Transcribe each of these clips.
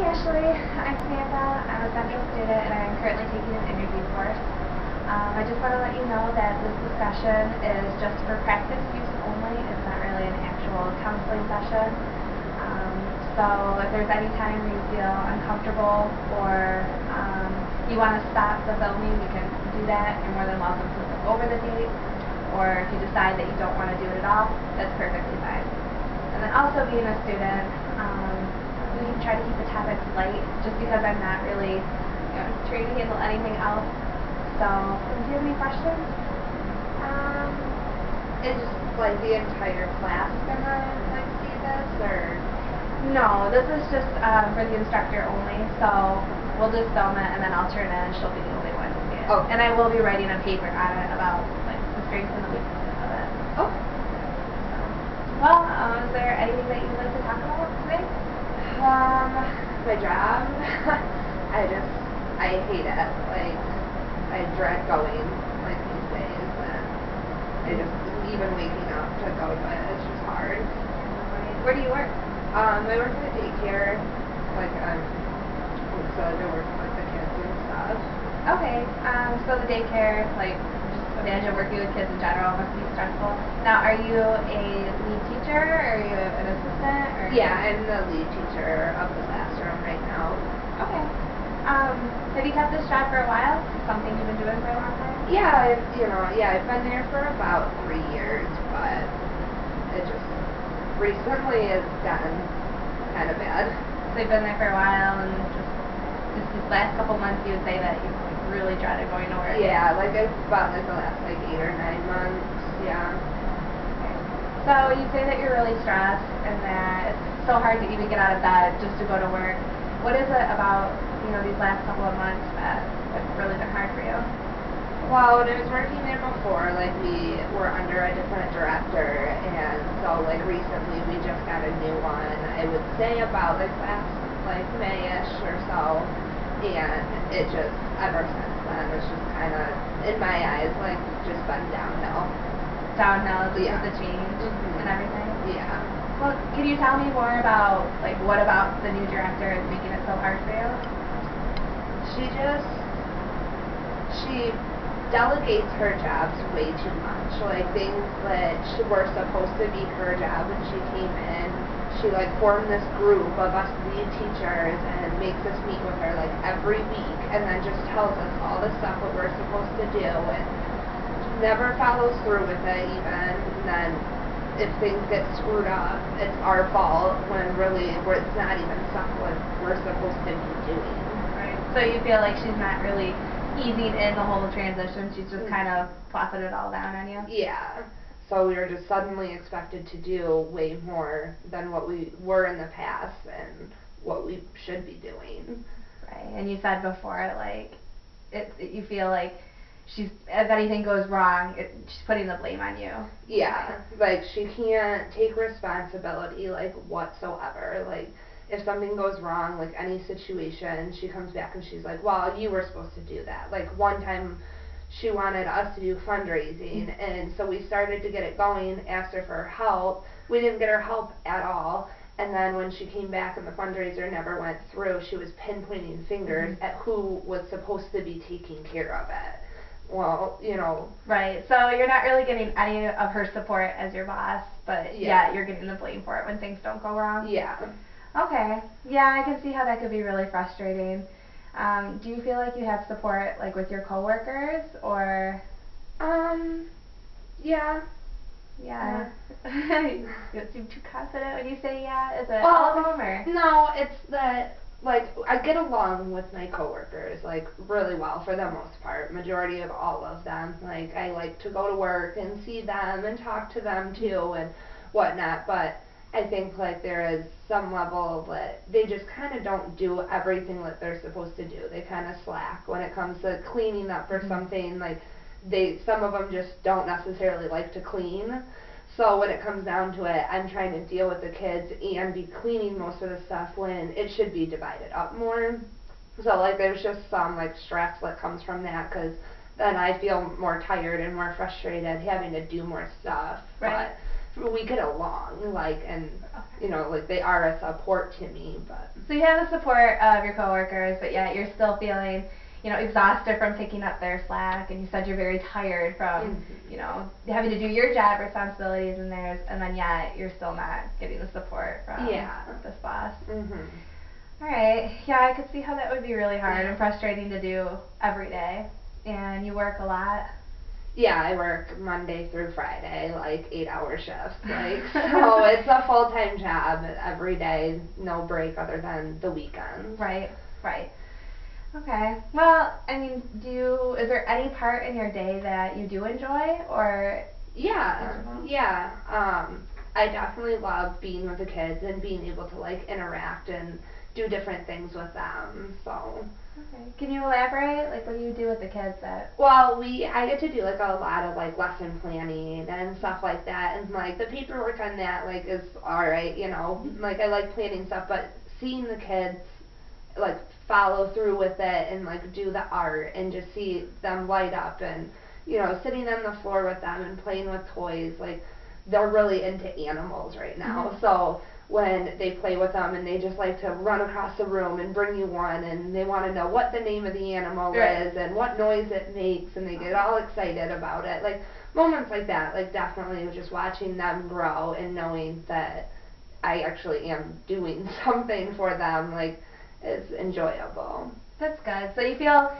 Ashley, I'm Samantha. I'm a Central student and I'm currently taking an interview course. I just want to let you know that this discussion is just for practice use only. It's not really an actual counseling session. So if there's any time where you feel uncomfortable or you want to stop the filming, you can do that. You're more than welcome to look over the date. Or if you decide that you don't want to do it at all, that's perfectly fine. And then also being a student, we try to keep the topics light just because I'm not really trained to handle anything else. So, do you have any questions? Is like the entire class gonna like see this, or? No, this is just for the instructor only. So we'll just film it and then I'll turn it in. She'll be the only one to see it. Oh. And I will be writing a paper on it about like the strengths and the weaknesses of it. Oh. Well, is there anything that you'd like to talk about today? My job. I hate it. Like, I dread going like these days, and even waking up to go to it, it's just hard. Where do you work? I work at a daycare. Like, so I work with the kids and stuff. Okay. So the daycare, like, just imagine working with kids in general must be stressful. Now, are you a lead teacher, or are you an assistant? Or? Yeah, I'm the lead teacher of the classroom right now. Okay. Have you kept this job for a while? Something you've been doing for a long time? Yeah, I've been there for about 3 years, but it just recently has gotten kind of bad. So you've been there for a while, and just these last couple months, you would say that you really dreaded going to work? Yeah, like about like the last like 8 or 9 months. Yeah. Okay. So you say that you're really stressed, and that it's so hard to even get out of bed just to go to work. What is it about these last couple of months that have really been hard for you? Well, when I was working there before, like we were under a different director, and so like recently we just got a new one. I would say about like last May-ish or so, and it just ever since then it's just kind of in my eyes like just been downhill. Downhill, just yeah. with the change and everything. Yeah. Well, can you tell me more about like what about the new director is making it so hard for you? She delegates her jobs way too much. Like things that were supposed to be her job when she came in, she like formed this group of us lead teachers and makes us meet with her like every week, and then just tells us all the stuff that we're supposed to do and never follows through with it even. And then if things get screwed up, it's our fault when really it's not even stuff what we're supposed to be doing. Right. So you feel like she's not really easing in the whole transition, she's just kind of plopping it all down on you? Yeah. So we were just suddenly expected to do way more than what we were in the past and what we should be doing. Right. And you said before, like, you feel like if anything goes wrong, she's putting the blame on you. Yeah. Like, she can't take responsibility, like, whatsoever. Like, if something goes wrong, like any situation, she comes back and she's like, well, you were supposed to do that. Like one time she wanted us to do fundraising, and so we started to get it going, asked her for help. We didn't get her help at all. And then when she came back and the fundraiser never went through, she was pinpointing fingers at who was supposed to be taking care of it. Well, Right, so you're not really getting any of her support as your boss, but yeah, you're getting the blame for it when things don't go wrong? Yeah. Okay. Yeah, I can see how that could be really frustrating. Do you feel like you have support, like, with your coworkers, or? Yeah. Yeah. You don't seem too confident when you say yeah. Is it Well, all of them, or? No, it's that, like, I get along with my coworkers, like, really well for the most part. Majority of all of them. Like, I like to go to work and see them and talk to them too and whatnot, but I think like there is some level that they just kind of don't do everything that they're supposed to do. They kind of slack when it comes to cleaning up or something. Like some of them just don't necessarily like to clean. So when it comes down to it, I'm trying to deal with the kids and be cleaning most of the stuff when it should be divided up more. So like there's just some like stress that comes from that, because then I feel more tired and more frustrated having to do more stuff. Right. But we get along, like, and like they are a support to me, but. So you have the support of your coworkers, but yet you're still feeling, exhausted from picking up their slack, and you said you're very tired from, having to do your job responsibilities and theirs, and then yet you're still not getting the support from this boss. All right. Yeah, I could see how that would be really hard and frustrating to do every day. And you work a lot? Yeah, I work Monday through Friday, like 8-hour shifts. So it's a full-time job every day, no break other than the weekends. Right. Okay. Well, I mean, is there any part in your day that you do enjoy, or? Yeah. I definitely love being with the kids and being able to interact and do different things with them. So. Okay. Can you elaborate? What do you do with the kids Well, I get to do a lot of lesson planning and stuff like that, and the paperwork on that is alright, I like planning stuff, but seeing the kids follow through with it and do the art and just see them light up and sitting on the floor with them and playing with toys, they're really into animals right now. So when they play with them and they just like to run across the room and bring you one, and they want to know what the name of the animal is and what noise it makes, and they get all excited about it. Moments like that, definitely just watching them grow and knowing that I actually am doing something for them, is enjoyable. That's good. So you feel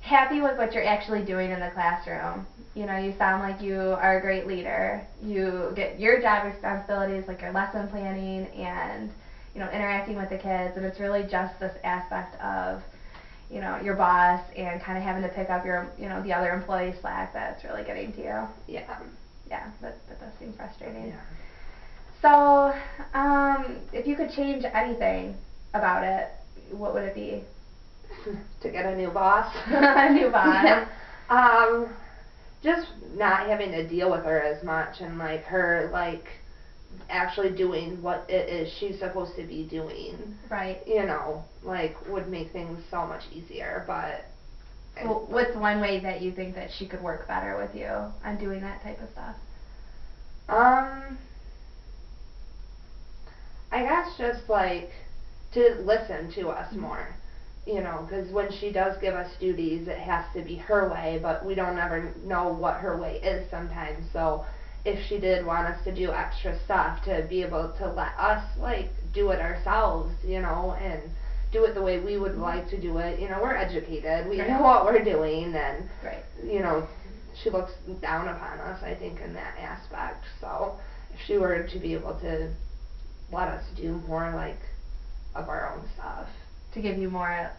happy with what you're actually doing in the classroom. You sound like you are a great leader. You get your job responsibilities, like your lesson planning and, interacting with the kids, and it's really just this aspect of, your boss and kind of having to pick up your, the other employee slack that's really getting to you. Yeah, that does seem frustrating. Yeah. So, if you could change anything about it, what would it be? To get a new boss. A new boss. Yeah. Just not having to deal with her as much, and her actually doing what it is she's supposed to be doing. Right. Would make things so much easier. But well, what's one way that you think that she could work better with you on doing that type of stuff? I guess just to listen to us more. Because when she does give us duties, it has to be her way, but we don't ever know what her way is sometimes. So if she did want us to do extra stuff, to be able to let us do it ourselves, and do it the way we would like to do it. We're educated, we know what we're doing, and she looks down upon us, I think, in that aspect. So if she were to be able to let us do more of our own stuff. To give you more,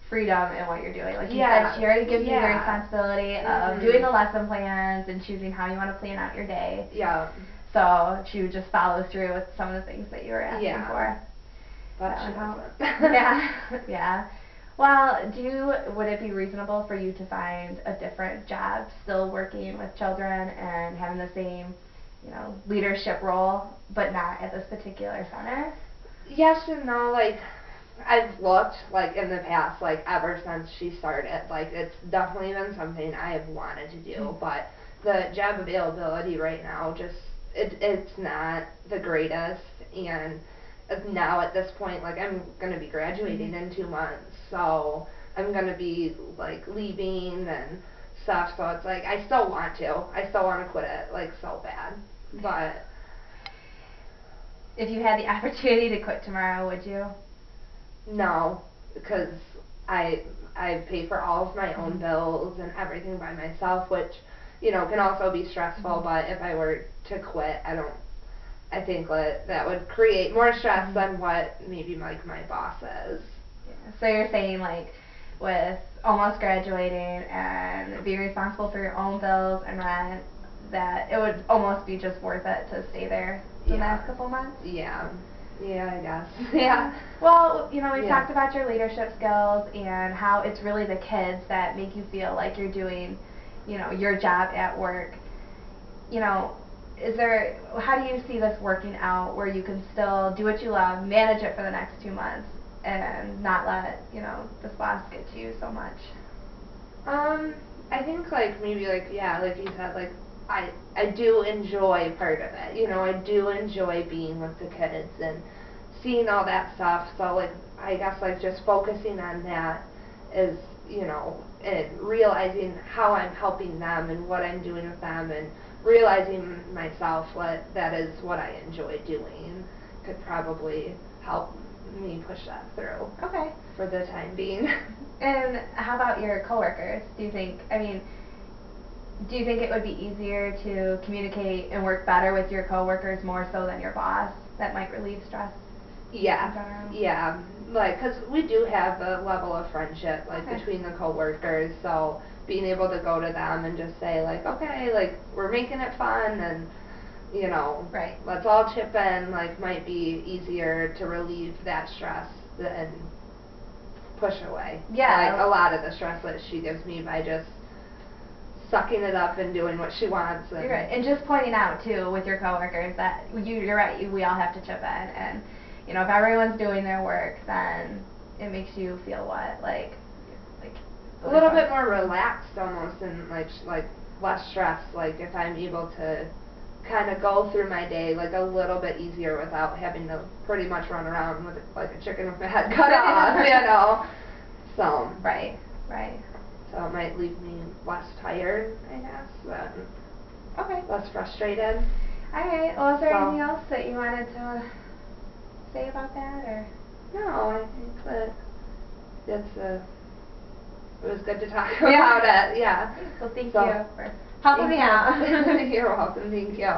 freedom in what you're doing. Like you said, she already gives you the responsibility of doing the lesson plans and choosing how you want to plan out your day. Yeah. So she would just follow through with some of the things that you were asking for. But she doesn't. Yeah. Well, would it be reasonable for you to find a different job, still working with children and having the same, leadership role, but not at this particular center? Yes and no. I've looked, in the past, ever since she started, it's definitely been something I have wanted to do, but the job availability right now it's not the greatest, and now at this point, I'm going to be graduating in 2 months, so I'm going to be, leaving and stuff, so it's I still want to quit it, so bad, but. If you had the opportunity to quit tomorrow, would you? No, because I pay for all of my own bills and everything by myself, which can also be stressful. But if I were to quit, I think that would create more stress than what maybe my boss is. Yeah. So you're saying with almost graduating and being responsible for your own bills and rent, that it would almost be just worth it to stay there the last couple months? Yeah, I guess. Yeah. Well, we've talked about your leadership skills and how it's really the kids that make you feel like you're doing, your job at work. How do you see this working out where you can still do what you love, manage it for the next 2 months, and not let, this boss get to you so much? I think maybe like you said, I do enjoy part of it. You know, I do enjoy being with the kids and seeing all that stuff. So like, I guess like just focusing on that is, you know, and realizing how I'm helping them and what I'm doing with them, and realizing myself that is what I enjoy doing could probably help me push that through. Okay. For the time being. And how about your coworkers? Do you think it would be easier to communicate and work better with your coworkers more so than your boss? That might relieve stress. Yeah, yeah. Like, cause we do have a level of friendship, like, okay. between the coworkers, so being able to go to them and just say, like, okay, like, we're making it fun, and, you know, right. let's all chip in, like, might be easier to relieve that stress than push away. Yeah. Like, a lot of the stress that she gives me by just sucking it up and doing what she wants. And you're right. And just pointing out, too, with your coworkers that you're right, we all have to chip in, and you know, if everyone's doing their work, then it makes you feel what? Like a little bit more relaxed almost, and like less stress. Like if I'm able to kind of go through my day like a little bit easier without having to pretty much run around with like a chicken with my head cut off, you know. So right. So it might leave me less tired, I guess, but okay, less frustrated. All right. Well, is there anything else that you wanted to say about that, or? No, I think that it was good to talk about it. Yeah. Well, thank you for helping me out. You're welcome. Thank you.